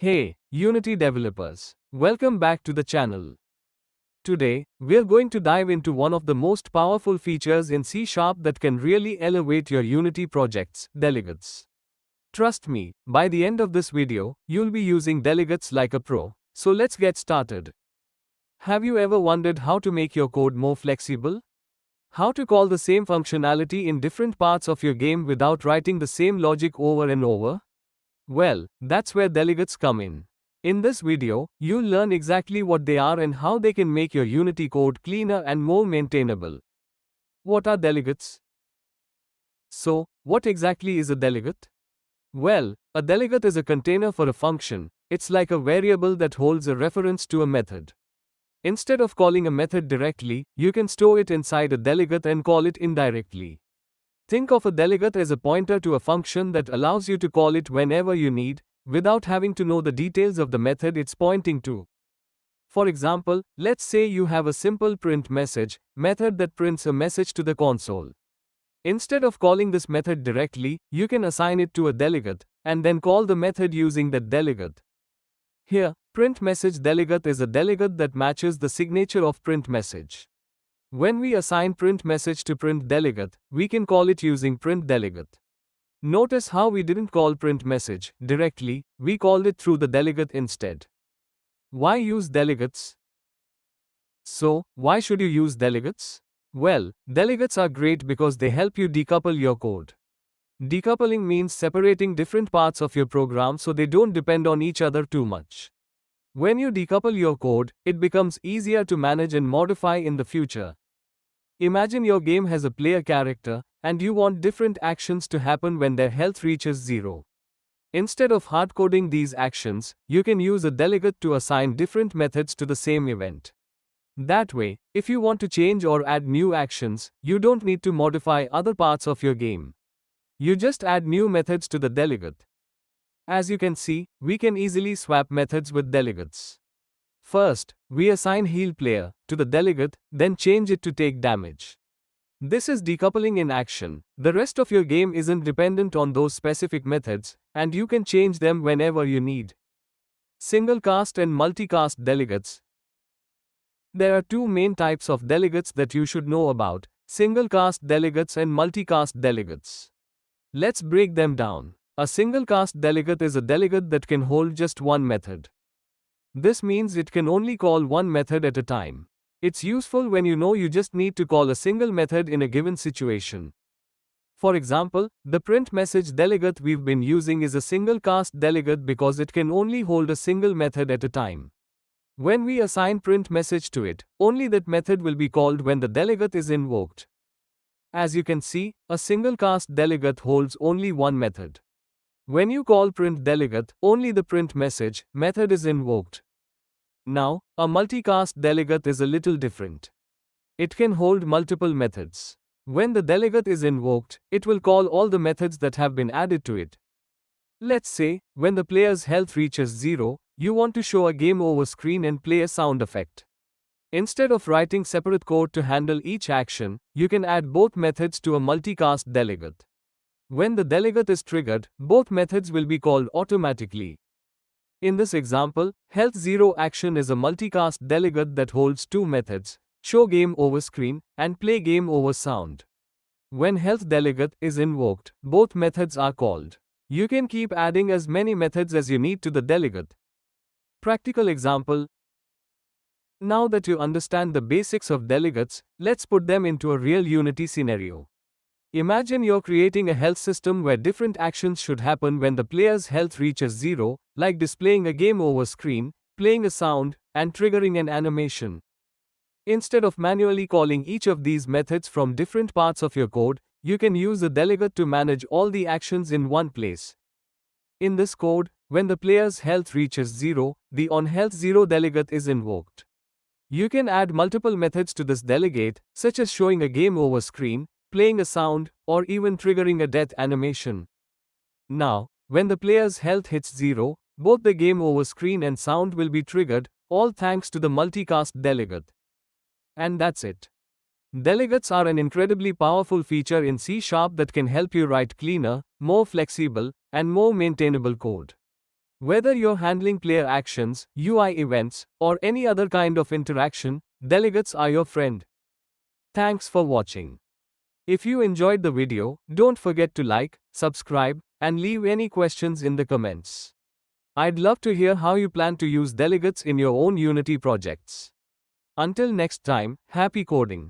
Hey, Unity developers. Welcome back to the channel. Today, we're going to dive into one of the most powerful features in C# that can really elevate your Unity projects, delegates. Trust me, by the end of this video, you'll be using delegates like a pro. So let's get started. Have you ever wondered how to make your code more flexible? How to call the same functionality in different parts of your game without writing the same logic over and over? Well, that's where delegates come in. In this video, you'll learn exactly what they are and how they can make your Unity code cleaner and more maintainable. What are delegates? So, what exactly is a delegate? Well, a delegate is a container for a function. It's like a variable that holds a reference to a method. Instead of calling a method directly, you can store it inside a delegate and call it indirectly. Think of a delegate as a pointer to a function that allows you to call it whenever you need, without having to know the details of the method it's pointing to. For example, let's say you have a simple print message method that prints a message to the console. Instead of calling this method directly, you can assign it to a delegate, and then call the method using that delegate. Here, print message delegate is a delegate that matches the signature of print message. When we assign print message to print delegate, we can call it using print delegate. Notice how we didn't call print message directly, we called it through the delegate instead. Why use delegates? So, why should you use delegates? Well, delegates are great because they help you decouple your code. Decoupling means separating different parts of your program so they don't depend on each other too much. When you decouple your code, it becomes easier to manage and modify in the future. Imagine your game has a player character, and you want different actions to happen when their health reaches 0. Instead of hard-coding these actions, you can use a delegate to assign different methods to the same event. That way, if you want to change or add new actions, you don't need to modify other parts of your game. You just add new methods to the delegate. As you can see, we can easily swap methods with delegates. First, we assign heal player to the delegate, then change it to take damage. This is decoupling in action. The rest of your game isn't dependent on those specific methods, and you can change them whenever you need. Single cast and multicast delegates. There are two main types of delegates that you should know about: single cast delegates and multicast delegates. Let's break them down. A single cast delegate is a delegate that can hold just one method. This means it can only call one method at a time. It's useful when you know you just need to call a single method in a given situation. For example, the print message delegate we've been using is a single cast delegate because it can only hold a single method at a time. When we assign print message to it, only that method will be called when the delegate is invoked. As you can see, a single cast delegate holds only one method. When you call print delegate, only the print message method is invoked. Now, a multicast delegate is a little different. It can hold multiple methods. When the delegate is invoked, it will call all the methods that have been added to it. Let's say, when the player's health reaches 0, you want to show a game over screen and play a sound effect. Instead of writing separate code to handle each action, you can add both methods to a multicast delegate. When the delegate is triggered, both methods will be called automatically. In this example, health 0 action is a multicast delegate that holds two methods: show game over screen and play game over sound. When health delegate is invoked, both methods are called. You can keep adding as many methods as you need to the delegate. Practical example. Now that you understand the basics of delegates, let's put them into a real Unity scenario. Imagine you're creating a health system where different actions should happen when the player's health reaches 0, like displaying a game over screen, playing a sound, and triggering an animation. Instead of manually calling each of these methods from different parts of your code, you can use a delegate to manage all the actions in one place. In this code, when the player's health reaches 0, the onHealth0 delegate is invoked. You can add multiple methods to this delegate, such as showing a game over screen, playing a sound, or even triggering a death animation. Now, when the player's health hits 0, both the game over screen and sound will be triggered, all thanks to the multicast delegate. And that's it. Delegates are an incredibly powerful feature in C# that can help you write cleaner, more flexible, and more maintainable code. Whether you're handling player actions, UI events, or any other kind of interaction, delegates are your friend. Thanks for watching. If you enjoyed the video, don't forget to like, subscribe, and leave any questions in the comments. I'd love to hear how you plan to use delegates in your own Unity projects. Until next time, happy coding.